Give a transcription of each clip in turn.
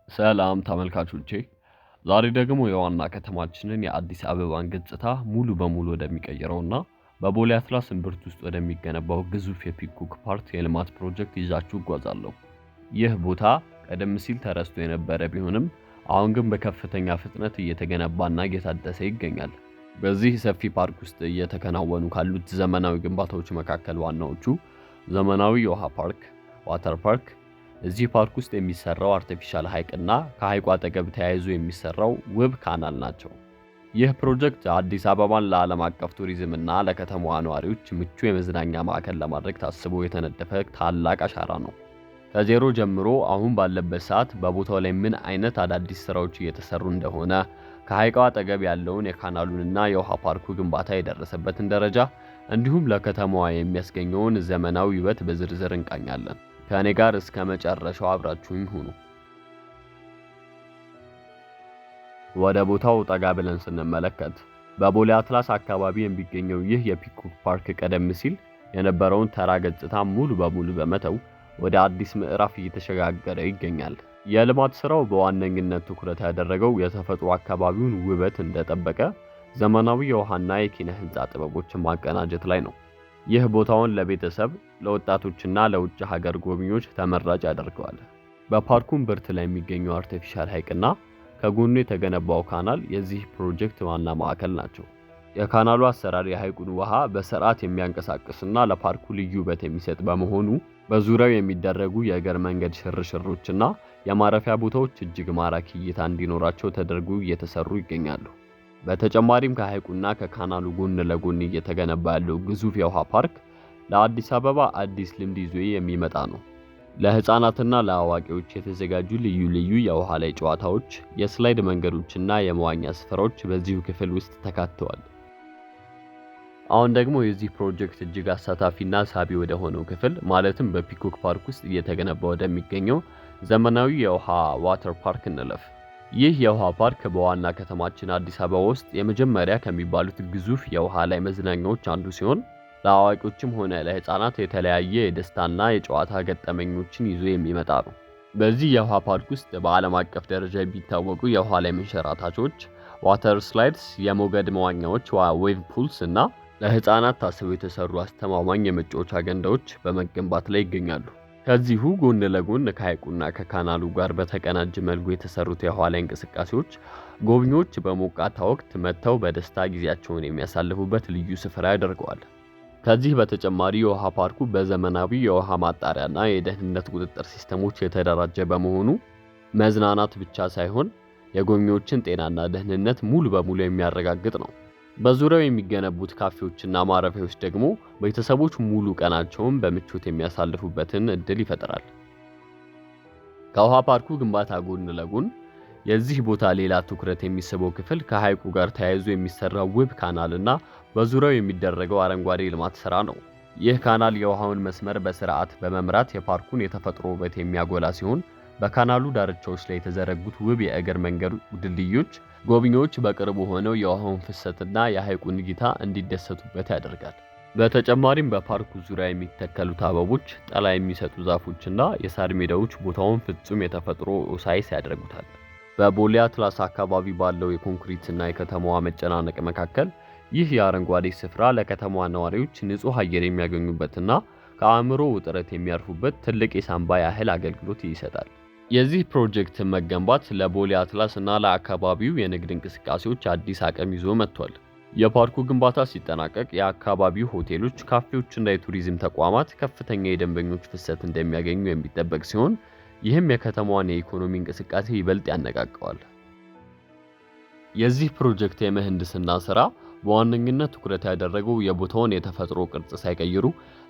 ሰላም ተመልካቾቼ፣ ዛሬ ደግሞ የዋና ከተማችንን የአዲስ አበባን ገጽታ ሙሉ በሙሉ ወደሚቀይረውና በቦሌ አትላስ እምብርት ውስጥ ወደሚገነባው ግዙፍ የፒኮክ ፓርክ የልማት ፕሮጀክት ይዛችሁ እጓዛለሁ። ይህ ቦታ ቀደም ሲል ተረስቶ የነበረ ቢሆንም አሁን ግን በከፍተኛ ፍጥነት እየተገነባና እየታደሰ ይገኛል። በዚህ ሰፊ ፓርክ ውስጥ እየተከናወኑ ካሉት ዘመናዊ ግንባታዎች መካከል ዋናዎቹ ዘመናዊ የውሃ ፓርክ ዋተር ፓርክ፣ እዚህ ፓርክ ውስጥ የሚሰራው አርቲፊሻል ሐይቅና ከሐይቁ አጠገብ ተያይዞ የሚሰራው ውብ ካናል ናቸው። ይህ ፕሮጀክት አዲስ አበባን ለዓለም አቀፍ ቱሪዝም እና ለከተማዋ ነዋሪዎች ምቹ የመዝናኛ ማዕከል ለማድረግ ታስቦ የተነደፈ ታላቅ አሻራ ነው። ከዜሮ ጀምሮ አሁን ባለበት ሰዓት በቦታው ላይ ምን አይነት አዳዲስ ስራዎች እየተሰሩ እንደሆነ፣ ከሐይቁ አጠገብ ያለውን የካናሉንና የውሃ ፓርኩ ግንባታ የደረሰበትን ደረጃ እንዲሁም ለከተማዋ የሚያስገኘውን ዘመናዊ ውበት በዝርዝር እንቃኛለን። ከእኔ ጋር እስከ መጨረሻው አብራችሁኝ ሁኑ። ወደ ቦታው ጠጋ ብለን ስንመለከት በቦሌ አትላስ አካባቢ የሚገኘው ይህ የፒኮክ ፓርክ ቀደም ሲል የነበረውን ተራ ገጽታ ሙሉ በሙሉ በመተው ወደ አዲስ ምዕራፍ እየተሸጋገረ ይገኛል። የልማት ስራው በዋነኝነት ትኩረት ያደረገው የተፈጥሮ አካባቢውን ውበት እንደጠበቀ ዘመናዊ የውሃና የኪነ ህንፃ ጥበቦችን ማቀናጀት ላይ ነው። ይህ ቦታውን ለቤተሰብ፣ ለወጣቶችና ለውጭ ሀገር ጎብኚዎች ተመራጭ ያደርገዋል። በፓርኩ እምብርት ላይ የሚገኘው አርቲፊሻል ሐይቅና ከጎኑ የተገነባው ካናል የዚህ ፕሮጀክት ዋና ማዕከል ናቸው። የካናሉ አሰራር የሐይቁን ውሃ በስርዓት የሚያንቀሳቅስና ለፓርኩ ልዩ ውበት የሚሰጥ በመሆኑ በዙሪያው የሚደረጉ የእግር መንገድ ሽርሽሮችና የማረፊያ ቦታዎች እጅግ ማራኪ እይታ እንዲኖራቸው ተደርጎ እየተሰሩ ይገኛሉ። በተጨማሪም ከሐይቁና ከካናሉ ጎን ለጎን እየተገነባ ያለው ግዙፍ የውሃ ፓርክ ለአዲስ አበባ አዲስ ልምድ ይዞ የሚመጣ ነው። ለህፃናትና ለአዋቂዎች የተዘጋጁ ልዩ ልዩ የውሃ ላይ ጨዋታዎች፣ የስላይድ መንገዶችና የመዋኛ ስፍራዎች በዚሁ ክፍል ውስጥ ተካተዋል። አሁን ደግሞ የዚህ ፕሮጀክት እጅግ አሳታፊና ሳቢ ወደ ሆነው ክፍል ማለትም በፒኮክ ፓርክ ውስጥ እየተገነባ ወደሚገኘው ዘመናዊ የውሃ ዋተር ፓርክ እንለፍ። ይህ የውሃ ፓርክ በዋና ከተማችን አዲስ አበባ ውስጥ የመጀመሪያ ከሚባሉት ግዙፍ የውሃ ላይ መዝናኛዎች አንዱ ሲሆን ለአዋቂዎችም ሆነ ለህፃናት የተለያየ የደስታና የጨዋታ ገጠመኞችን ይዞ የሚመጣ ነው። በዚህ የውሃ ፓርክ ውስጥ በዓለም አቀፍ ደረጃ የሚታወቁ የውሃ ላይ መንሸራታቾች፣ ዋተር ስላይድስ፣ የሞገድ መዋኛዎች ዌቭ ፑልስ እና ለህፃናት ታስበው የተሰሩ አስተማማኝ የመጫወቻ ገንዳዎች በመገንባት ላይ ይገኛሉ። ከዚሁ ጎን ለጎን ከሐይቁና ከካናሉ ጋር በተቀናጀ መልኩ የተሰሩት የውሃ ላይ እንቅስቃሴዎች ጎብኚዎች በሞቃታ ወቅት መጥተው በደስታ ጊዜያቸውን የሚያሳልፉበት ልዩ ስፍራ ያደርገዋል። ከዚህ በተጨማሪ የውሃ ፓርኩ በዘመናዊ የውሃ ማጣሪያና የደህንነት ቁጥጥር ሲስተሞች የተደራጀ በመሆኑ መዝናናት ብቻ ሳይሆን የጎብኚዎችን ጤናና ደህንነት ሙሉ በሙሉ የሚያረጋግጥ ነው። በዙሪያው የሚገነቡት ካፌዎችና ማረፊያዎች ደግሞ ቤተሰቦች ሙሉ ቀናቸውን በምቾት የሚያሳልፉበትን እድል ይፈጥራል። ከውሃ ፓርኩ ግንባታ ጎን ለጎን የዚህ ቦታ ሌላ ትኩረት የሚስበው ክፍል ከሐይቁ ጋር ተያይዞ የሚሰራው ውብ ካናልና በዙሪያው የሚደረገው አረንጓዴ ልማት ስራ ነው። ይህ ካናል የውሃውን መስመር በስርዓት በመምራት የፓርኩን የተፈጥሮ ውበት የሚያጎላ ሲሆን በካናሉ ዳርቻዎች ላይ የተዘረጉት ውብ የእግር መንገድ ድልድዮች ጎብኚዎች በቅርቡ ሆነው የውሃውን ፍሰትና የሐይቁን እይታ እንዲደሰቱበት ያደርጋል። በተጨማሪም በፓርኩ ዙሪያ የሚተከሉት አበቦች፣ ጥላ የሚሰጡ ዛፎችና የሳር ሜዳዎች ቦታውን ፍጹም የተፈጥሮ ሳይስ ያደርጉታል። በቦሌ አትላስ አካባቢ ባለው የኮንክሪትና የከተማዋ መጨናነቅ መካከል ይህ የአረንጓዴ ስፍራ ለከተማዋ ነዋሪዎች ንጹህ አየር የሚያገኙበትና ከአእምሮ ውጥረት የሚያርፉበት ትልቅ የሳንባ ያህል አገልግሎት ይሰጣል። የዚህ ፕሮጀክት መገንባት ለቦሌ አትላስ እና ለአካባቢው የንግድ እንቅስቃሴዎች አዲስ አቅም ይዞ መጥቷል። የፓርኩ ግንባታ ሲጠናቀቅ የአካባቢው ሆቴሎች፣ ካፌዎችና የቱሪዝም ተቋማት ከፍተኛ የደንበኞች ፍሰት እንደሚያገኙ የሚጠበቅ ሲሆን ይህም የከተማዋን የኢኮኖሚ እንቅስቃሴ ይበልጥ ያነቃቀዋል። የዚህ ፕሮጀክት የምህንድስና ስራ በዋነኝነት ትኩረት ያደረገው የቦታውን የተፈጥሮ ቅርጽ ሳይቀይሩ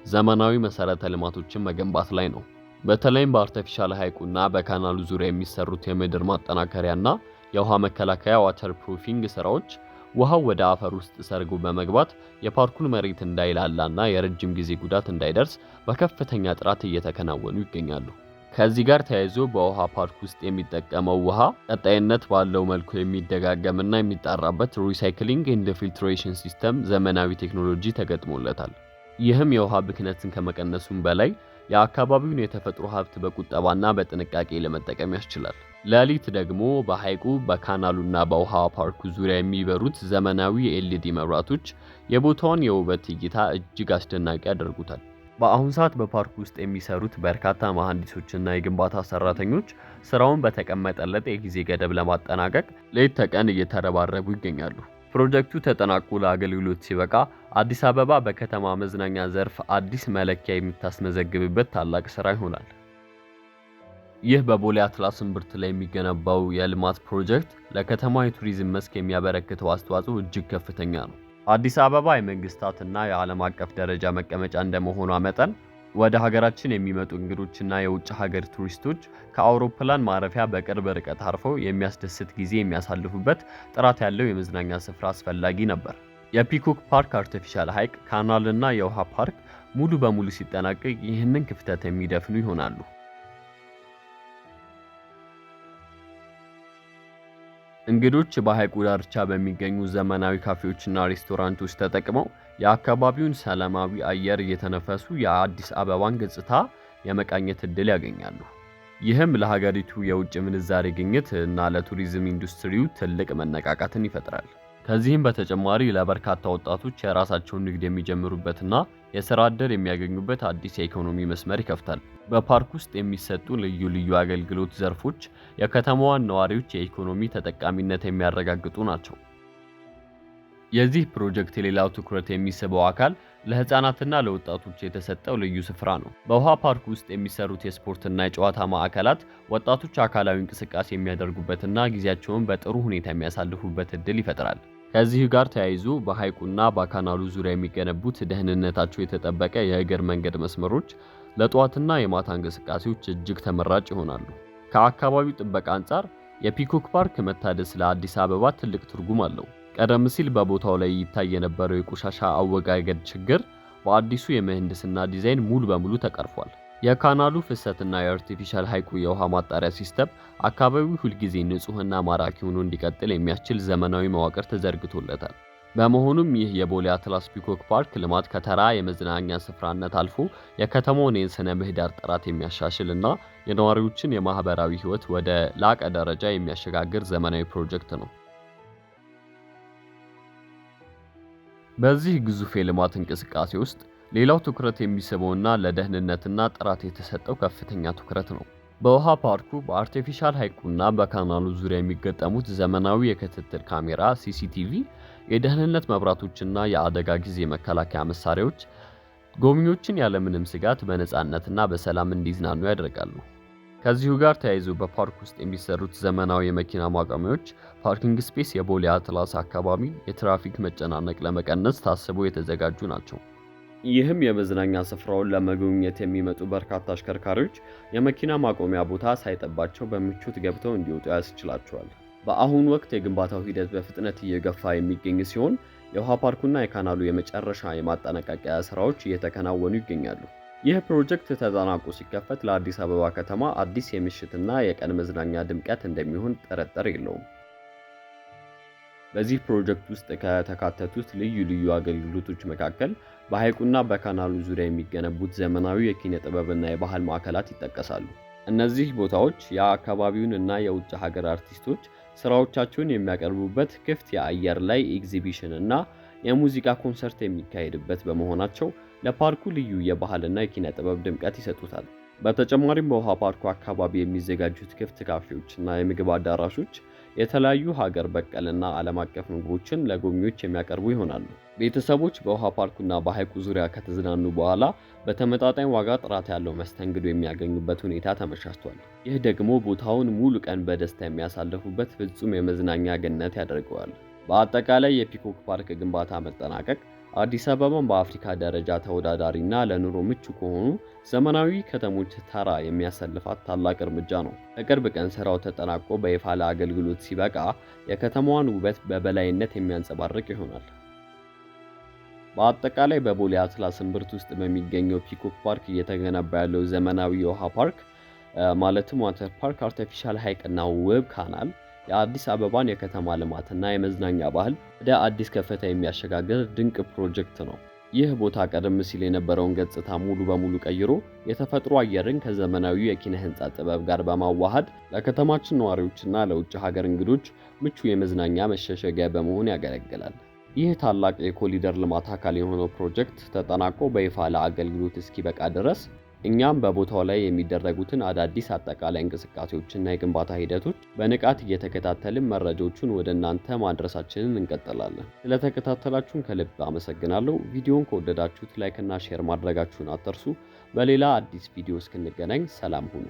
ዘመናዊ መሰረተ ልማቶችን መገንባት ላይ ነው። በተለይም በአርቲፊሻል ሐይቁና በካናሉ ዙሪያ የሚሰሩት የምድር ማጠናከሪያና የውሃ መከላከያ ዋተር ፕሩፊንግ ስራዎች ውሃው ወደ አፈር ውስጥ ሰርጎ በመግባት የፓርኩን መሬት እንዳይላላና የረጅም ጊዜ ጉዳት እንዳይደርስ በከፍተኛ ጥራት እየተከናወኑ ይገኛሉ። ከዚህ ጋር ተያይዞ በውሃ ፓርክ ውስጥ የሚጠቀመው ውሃ ቀጣይነት ባለው መልኩ የሚደጋገምና የሚጣራበት ሪሳይክሊንግ ኤንድ ፊልትሬሽን ሲስተም ዘመናዊ ቴክኖሎጂ ተገጥሞለታል። ይህም የውሃ ብክነትን ከመቀነሱም በላይ የአካባቢውን የተፈጥሮ ሀብት በቁጠባና በጥንቃቄ ለመጠቀም ያስችላል። ሌሊት ደግሞ በሐይቁ በካናሉና በውሃ ፓርኩ ዙሪያ የሚበሩት ዘመናዊ የኤልኢዲ መብራቶች የቦታውን የውበት እይታ እጅግ አስደናቂ ያደርጉታል። በአሁን ሰዓት በፓርኩ ውስጥ የሚሰሩት በርካታ መሐንዲሶችና የግንባታ ሰራተኞች ስራውን በተቀመጠለት የጊዜ ገደብ ለማጠናቀቅ ሌት ተቀን እየተረባረቡ ይገኛሉ። ፕሮጀክቱ ተጠናቆ ለአገልግሎት ሲበቃ አዲስ አበባ በከተማ መዝናኛ ዘርፍ አዲስ መለኪያ የምታስመዘግብበት ታላቅ ስራ ይሆናል። ይህ በቦሌ አትላስ እምብርት ላይ የሚገነባው የልማት ፕሮጀክት ለከተማ የቱሪዝም መስክ የሚያበረክተው አስተዋጽኦ እጅግ ከፍተኛ ነው። አዲስ አበባ የመንግስታትና የዓለም አቀፍ ደረጃ መቀመጫ እንደመሆኗ መጠን ወደ ሀገራችን የሚመጡ እንግዶችና የውጭ ሀገር ቱሪስቶች ከአውሮፕላን ማረፊያ በቅርብ ርቀት አርፈው የሚያስደስት ጊዜ የሚያሳልፉበት ጥራት ያለው የመዝናኛ ስፍራ አስፈላጊ ነበር። የፒኮክ ፓርክ አርቲፊሻል ሐይቅ፣ ካናልና የውሃ ፓርክ ሙሉ በሙሉ ሲጠናቀቅ ይህንን ክፍተት የሚደፍኑ ይሆናሉ። እንግዶች በሐይቁ ዳርቻ በሚገኙ ዘመናዊ ካፌዎችና ሬስቶራንቶች ተጠቅመው የአካባቢውን ሰላማዊ አየር እየተነፈሱ የአዲስ አበባን ገጽታ የመቃኘት ዕድል ያገኛሉ። ይህም ለሀገሪቱ የውጭ ምንዛሬ ግኝት እና ለቱሪዝም ኢንዱስትሪው ትልቅ መነቃቃትን ይፈጥራል። ከዚህም በተጨማሪ ለበርካታ ወጣቶች የራሳቸውን ንግድ የሚጀምሩበትና የሥራ ዕድል የሚያገኙበት አዲስ የኢኮኖሚ መስመር ይከፍታል። በፓርክ ውስጥ የሚሰጡ ልዩ ልዩ አገልግሎት ዘርፎች የከተማዋን ነዋሪዎች የኢኮኖሚ ተጠቃሚነት የሚያረጋግጡ ናቸው። የዚህ ፕሮጀክት ሌላው ትኩረት የሚስበው አካል ለህፃናትና ለወጣቶች የተሰጠው ልዩ ስፍራ ነው። በውሃ ፓርክ ውስጥ የሚሰሩት የስፖርትና የጨዋታ ማዕከላት ወጣቶች አካላዊ እንቅስቃሴ የሚያደርጉበትና ጊዜያቸውን በጥሩ ሁኔታ የሚያሳልፉበት እድል ይፈጥራል። ከዚህ ጋር ተያይዞ በሐይቁና በካናሉ ዙሪያ የሚገነቡት ደህንነታቸው የተጠበቀ የእግር መንገድ መስመሮች ለጠዋትና የማታ እንቅስቃሴዎች እጅግ ተመራጭ ይሆናሉ። ከአካባቢው ጥበቃ አንጻር የፒኮክ ፓርክ መታደስ ለአዲስ አበባ ትልቅ ትርጉም አለው። ቀደም ሲል በቦታው ላይ ይታይ የነበረው የቆሻሻ አወጋገድ ችግር በአዲሱ የምህንድስና ዲዛይን ሙሉ በሙሉ ተቀርፏል። የካናሉ ፍሰትና የአርቲፊሻል ሐይቁ የውሃ ማጣሪያ ሲስተም አካባቢው ሁልጊዜ ንጹህና ማራኪ ሆኖ እንዲቀጥል የሚያስችል ዘመናዊ መዋቅር ተዘርግቶለታል። በመሆኑም ይህ የቦሌ አትላስ ፒኮክ ፓርክ ልማት ከተራ የመዝናኛ ስፍራነት አልፎ የከተማውን የሥነ ምህዳር ጥራት የሚያሻሽልና የነዋሪዎችን የማህበራዊ ህይወት ወደ ላቀ ደረጃ የሚያሸጋግር ዘመናዊ ፕሮጀክት ነው። በዚህ ግዙፍ የልማት እንቅስቃሴ ውስጥ ሌላው ትኩረት የሚስበውና ለደህንነትና ጥራት የተሰጠው ከፍተኛ ትኩረት ነው። በውሃ ፓርኩ በአርቲፊሻል ሐይቁና በካናሉ ዙሪያ የሚገጠሙት ዘመናዊ የክትትል ካሜራ ሲሲቲቪ፣ የደህንነት መብራቶችና የአደጋ ጊዜ መከላከያ መሳሪያዎች ጎብኚዎችን ያለምንም ስጋት በነፃነትና በሰላም እንዲዝናኑ ያደርጋሉ። ከዚሁ ጋር ተያይዞ በፓርክ ውስጥ የሚሰሩት ዘመናዊ የመኪና ማቆሚያዎች ፓርኪንግ ስፔስ የቦሌ አትላስ አካባቢ የትራፊክ መጨናነቅ ለመቀነስ ታስበው የተዘጋጁ ናቸው። ይህም የመዝናኛ ስፍራውን ለመጎብኘት የሚመጡ በርካታ አሽከርካሪዎች የመኪና ማቆሚያ ቦታ ሳይጠባቸው በምቾት ገብተው እንዲወጡ ያስችላቸዋል። በአሁኑ ወቅት የግንባታው ሂደት በፍጥነት እየገፋ የሚገኝ ሲሆን የውሃ ፓርኩና የካናሉ የመጨረሻ የማጠናቀቂያ ስራዎች እየተከናወኑ ይገኛሉ። ይህ ፕሮጀክት ተጠናቆ ሲከፈት ለአዲስ አበባ ከተማ አዲስ የምሽትና የቀን መዝናኛ ድምቀት እንደሚሆን ጥርጥር የለውም። በዚህ ፕሮጀክት ውስጥ ከተካተቱት ልዩ ልዩ አገልግሎቶች መካከል በሐይቁና በካናሉ ዙሪያ የሚገነቡት ዘመናዊ የኪነ ጥበብና የባህል ማዕከላት ይጠቀሳሉ። እነዚህ ቦታዎች የአካባቢውን እና የውጭ ሀገር አርቲስቶች ስራዎቻቸውን የሚያቀርቡበት ክፍት የአየር ላይ ኤግዚቢሽን እና የሙዚቃ ኮንሰርት የሚካሄድበት በመሆናቸው ለፓርኩ ልዩ የባህልና የኪነ ጥበብ ድምቀት ይሰጡታል። በተጨማሪም በውሃ ፓርኩ አካባቢ የሚዘጋጁት ክፍት ካፌዎችና የምግብ አዳራሾች የተለያዩ ሀገር በቀልና ዓለም አቀፍ ምግቦችን ለጎብኚዎች የሚያቀርቡ ይሆናሉ። ቤተሰቦች በውሃ ፓርኩና በሐይቁ ዙሪያ ከተዝናኑ በኋላ በተመጣጣኝ ዋጋ ጥራት ያለው መስተንግዶ የሚያገኙበት ሁኔታ ተመቻችቷል። ይህ ደግሞ ቦታውን ሙሉ ቀን በደስታ የሚያሳልፉበት ፍጹም የመዝናኛ ገነት ያደርገዋል። በአጠቃላይ የፒኮክ ፓርክ ግንባታ መጠናቀቅ አዲስ አበባን በአፍሪካ ደረጃ ተወዳዳሪና ለኑሮ ምቹ ከሆኑ ዘመናዊ ከተሞች ተራ የሚያሰልፋት ታላቅ እርምጃ ነው። በቅርብ ቀን ስራው ተጠናቆ በይፋ ለአገልግሎት ሲበቃ የከተማዋን ውበት በበላይነት የሚያንጸባርቅ ይሆናል። በአጠቃላይ በቦሌ አትላስ እምብርት ውስጥ በሚገኘው ፒኮክ ፓርክ እየተገነባ ያለው ዘመናዊ የውሃ ፓርክ ማለትም ዋተር ፓርክ፣ አርቲፊሻል ሐይቅና ውብ ካናል የአዲስ አበባን የከተማ ልማትና የመዝናኛ ባህል ወደ አዲስ ከፍታ የሚያሸጋግር ድንቅ ፕሮጀክት ነው። ይህ ቦታ ቀደም ሲል የነበረውን ገጽታ ሙሉ በሙሉ ቀይሮ የተፈጥሮ አየርን ከዘመናዊ የኪነ ህንፃ ጥበብ ጋር በማዋሃድ ለከተማችን ነዋሪዎችና ለውጭ ሀገር እንግዶች ምቹ የመዝናኛ መሸሸጊያ በመሆን ያገለግላል። ይህ ታላቅ የኮሪደር ልማት አካል የሆነው ፕሮጀክት ተጠናቆ በይፋ ለአገልግሎት እስኪበቃ ድረስ እኛም በቦታው ላይ የሚደረጉትን አዳዲስ አጠቃላይ እንቅስቃሴዎችና የግንባታ ሂደቶች በንቃት እየተከታተልን መረጃዎቹን ወደ እናንተ ማድረሳችንን እንቀጥላለን። ስለተከታተላችሁን ከልብ አመሰግናለሁ። ቪዲዮውን ከወደዳችሁት ላይክ እና ሼር ማድረጋችሁን አትርሱ። በሌላ አዲስ ቪዲዮ እስክንገናኝ ሰላም ሁኑ።